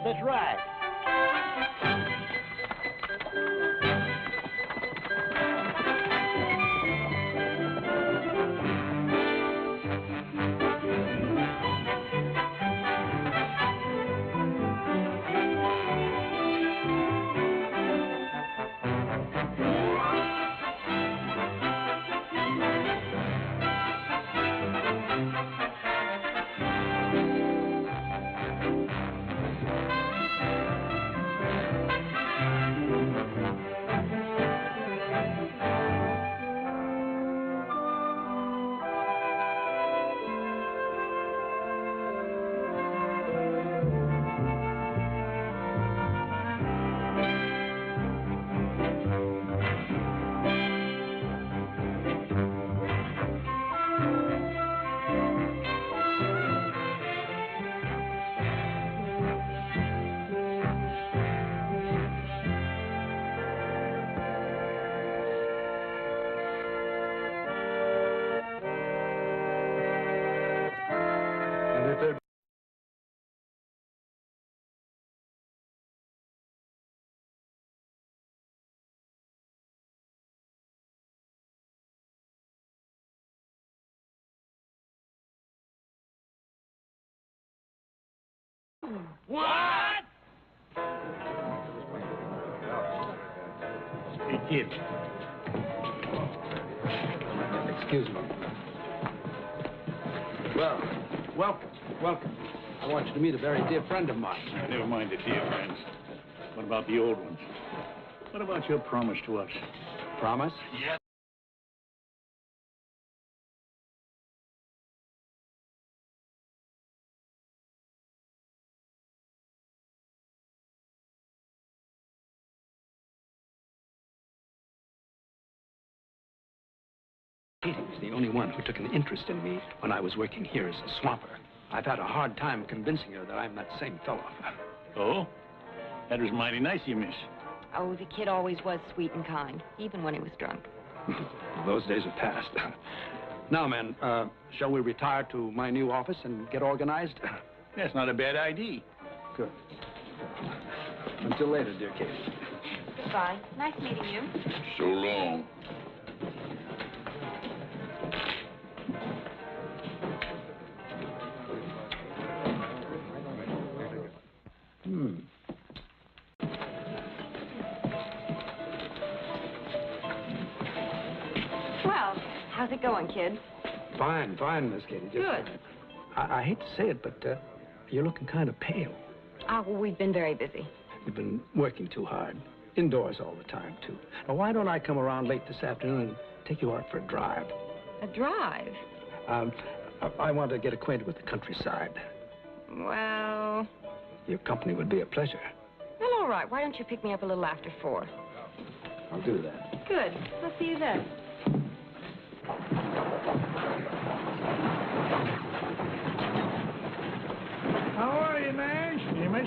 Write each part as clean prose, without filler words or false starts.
That's right. What? Hey, kid. Excuse me. Well, welcome. I want you to meet a very dear friend of mine. Never mind the dear friends. What about the old ones? What about your promise to us? Promise? Yeah. He's the only one who took an interest in me when I was working here as a swamper. I've had a hard time convincing her that I'm that same fellow. Oh? That was mighty nice of you, miss. Oh, the kid always was sweet and kind, even when he was drunk. Those days are past. Now, men, shall we retire to my new office and get organized? That's not a bad idea. Good. Until later, dear Katie. Goodbye. Nice meeting you. So long. Well, how's it going, kid? Fine, Miss Katie. Good. I hate to say it, but you're looking kind of pale. Oh, well, we've been very busy. You've been working too hard. Indoors all the time, too. Now, why don't I come around late this afternoon and take you out for a drive? A drive? I want to get acquainted with the countryside. Well... Your company would be a pleasure. Well, all right. Why don't you pick me up a little after 4? I'll do that. Good. I'll see you then. How are you, Nash? Amos?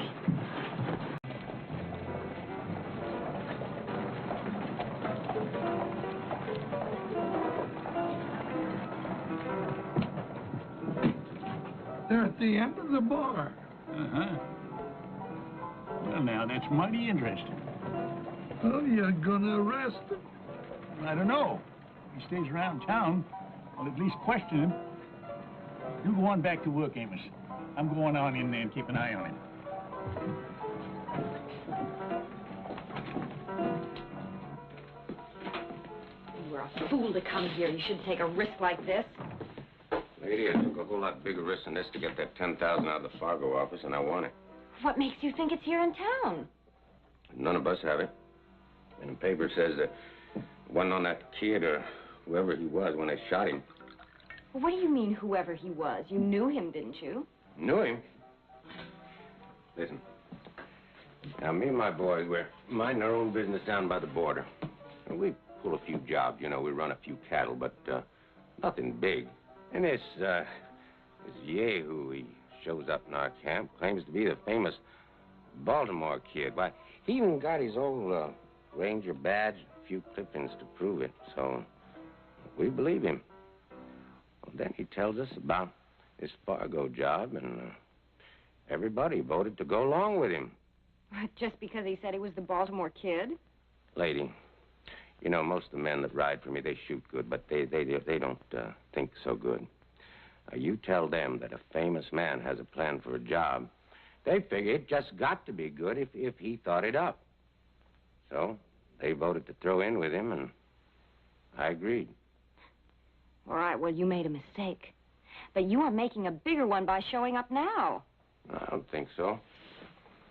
They're at the end of the bar. Uh-huh. Well, now, that's mighty interesting. Oh, you're gonna arrest him? I don't know. He stays around town. I'll at least question him. You go on back to work, Amos. I'm going on in there and keep an eye on him. You were a fool to come here. You shouldn't take a risk like this. Lady, I took a whole lot bigger risk than this to get that $10,000 out of the Fargo office, and I want it. What makes you think it's here in town? None of us have it. And the paper says that it wasn't on that kid or whoever he was when they shot him. Well, what do you mean, whoever he was? You knew him, didn't you? Knew him? Listen. Now, me and my boys, we're minding our own business down by the border. And we pull a few jobs, you know. We run a few cattle, but nothing big. And this Yahoo, he shows up in our camp, claims to be the famous Baltimore kid. Why, he even got his old Ranger badge, a few clippings to prove it. So we believe him. Well, then he tells us about his Fargo job, Everybody voted to go along with him. Just because he said he was the Baltimore Kid? Lady, you know, most of the men that ride for me, they shoot good, but they don't think so good. You tell them that a famous man has a plan for a job, they figure it just got to be good if he thought it up. So they voted to throw in with him, and I agreed. All right, well, you made a mistake. But you are making a bigger one by showing up now. I don't think so.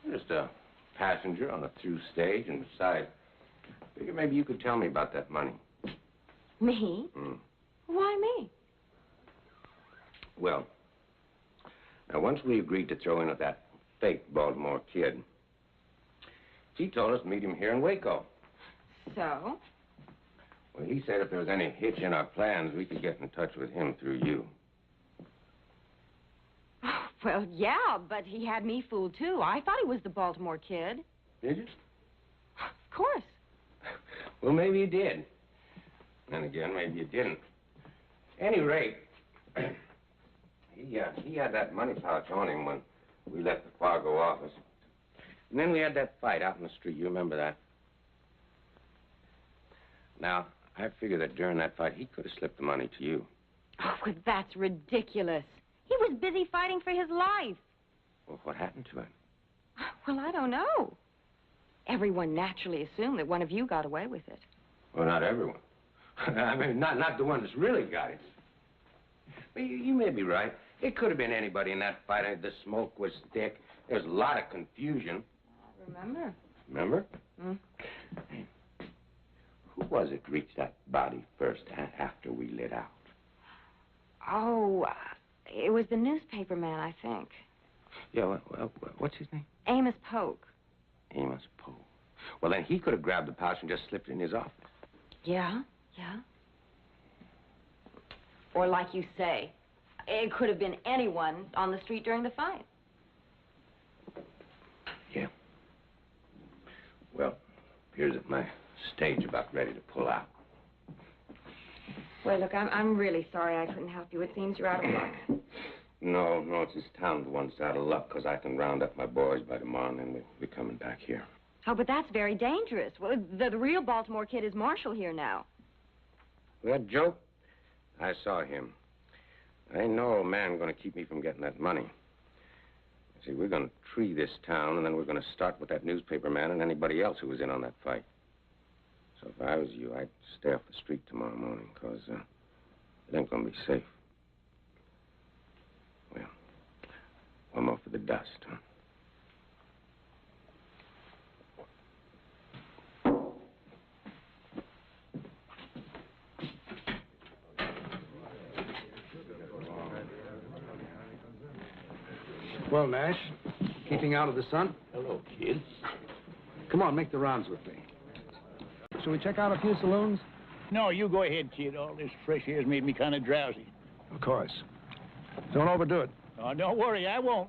I'm just a passenger on a through stage, and besides, I figure maybe you could tell me about that money. Me? Why me? Well, now, once we agreed to throw in with that fake Baltimore Kid, he told us to meet him here in Waco. So? Well, he said if there was any hitch in our plans, we could get in touch with him through you. Well, yeah, but he had me fooled, too. I thought he was the Baltimore Kid. Did you? Of course. Well, maybe you did. Then again, maybe you didn't. Any rate, he had that money pouch on him when we left the Fargo office. And then we had that fight out in the street. You remember that? Now, I figure that during that fight, he could have slipped the money to you. Oh, well, that's ridiculous. He was busy fighting for his life. Well, what happened to him? Well, I don't know. Everyone naturally assumed that one of you got away with it. Well, not everyone. I mean, not the one that's really got it. But you may be right. It could have been anybody in that fight. The smoke was thick. There was a lot of confusion. I remember. Remember? Who was it reached that body first after we lit out? Oh, it was the newspaper man, I think. Yeah, well, what's his name? Amos Polk. Amos Polk. Well, then he could have grabbed the pouch and just slipped it in his office. Yeah. Or like you say, it could have been anyone on the street during the fight. Yeah. Well, appears that my stage about ready to pull out. Well, look, I'm really sorry I couldn't help you. It seems you're out of luck. No, it's this town's the one that's out of luck, because I can round up my boys by tomorrow, and then we're coming back here. Oh, but that's very dangerous. Well, the real Baltimore Kid is Marshall here now. That joke? I saw him. I ain't no old man going to keep me from getting that money. See, we're going to tree this town, and then we're going to start with that newspaper man and anybody else who was in on that fight. So if I was you, I'd stay off the street tomorrow morning, because it ain't going to be safe. Well, one more for the dust, huh? Well, Nash, keeping out of the sun? Hello, kid. Come on, make the rounds with me. Shall we check out a few saloons? No, you go ahead, kid. All this fresh air's made me kind of drowsy. Of course. Don't overdo it. Oh, don't worry, I won't.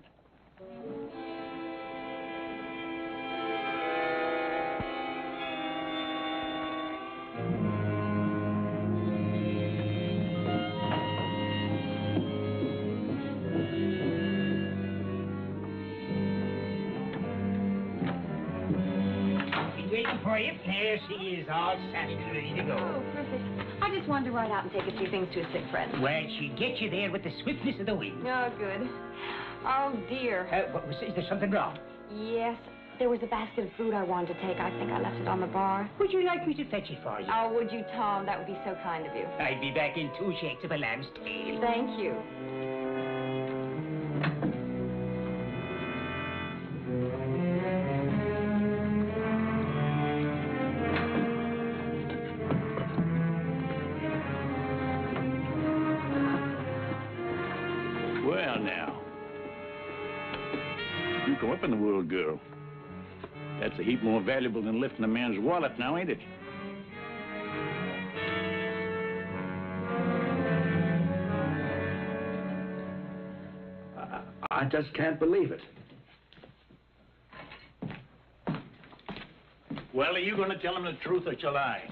Waiting for you. There she is, all sassy and ready to go. Oh, perfect. I just wanted to ride out and take a few things to a sick friend. Well, she'll get you there with the swiftness of the wind. Oh, good. Oh, dear. Is there something wrong? Yes, there was a basket of food I wanted to take. I think I left it on the bar. Would you like me to fetch it for you? Oh, would you, Tom? That would be so kind of you. I'll be back in 2 shakes of a lamb's tail. Thank you. Well, now. You come up in the world, girl. That's a heap more valuable than lifting a man's wallet now, ain't it? I just can't believe it. Well, are you going to tell him the truth or shall I?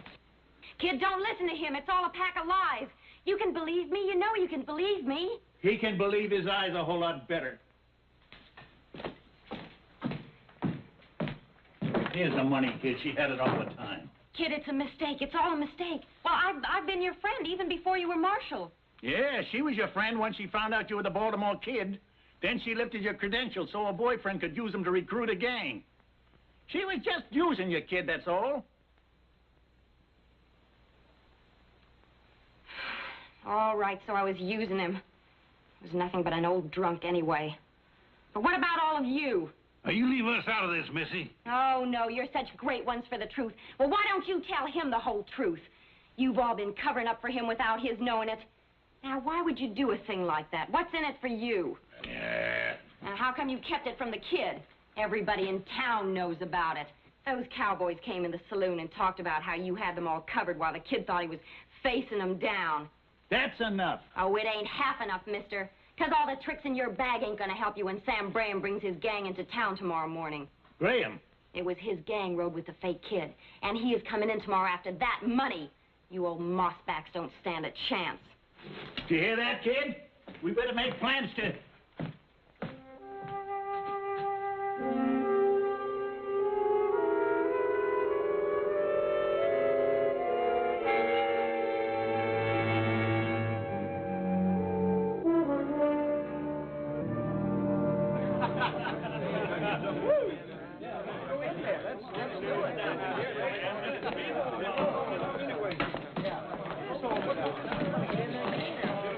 Kid, don't listen to him. It's all a pack of lies. You can believe me. You know you can believe me. He can believe his eyes a whole lot better. Here's the money, kid. She had it all the time. Kid, it's a mistake. It's all a mistake. Well, I've been your friend even before you were marshal. Yeah, she was your friend once she found out you were the Baltimore Kid. Then she lifted your credentials so her boyfriend could use them to recruit a gang. She was just using you, kid, that's all. All right, so I was using him. He was nothing but an old drunk anyway. But what about all of you? Now, you leave us out of this, Missy. Oh, no, you're such great ones for the truth. Well, why don't you tell him the whole truth? You've all been covering up for him without his knowing it. Now, why would you do a thing like that? What's in it for you? Yeah. And how come you kept it from the kid? Everybody in town knows about it. Those cowboys came in the saloon and talked about how you had them all covered while the kid thought he was facing them down. That's enough. Oh, it ain't half enough, mister. 'Cause all the tricks in your bag ain't gonna help you when Sam Graham brings his gang into town tomorrow morning. Graham? It was his gang rode with the fake kid, and he is coming in tomorrow after that money. You old mossbacks don't stand a chance. Do you hear that, kid? We better make plans to...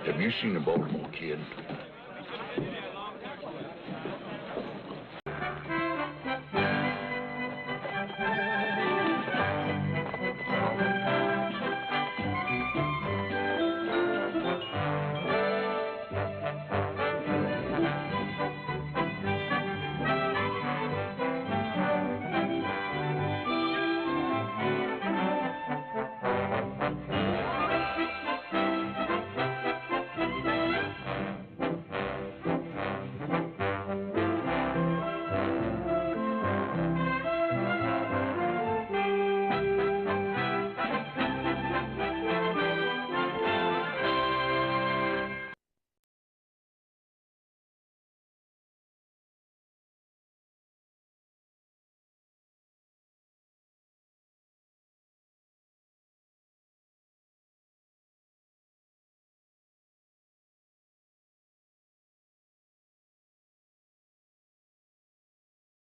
Have you seen the Baltimore Kid?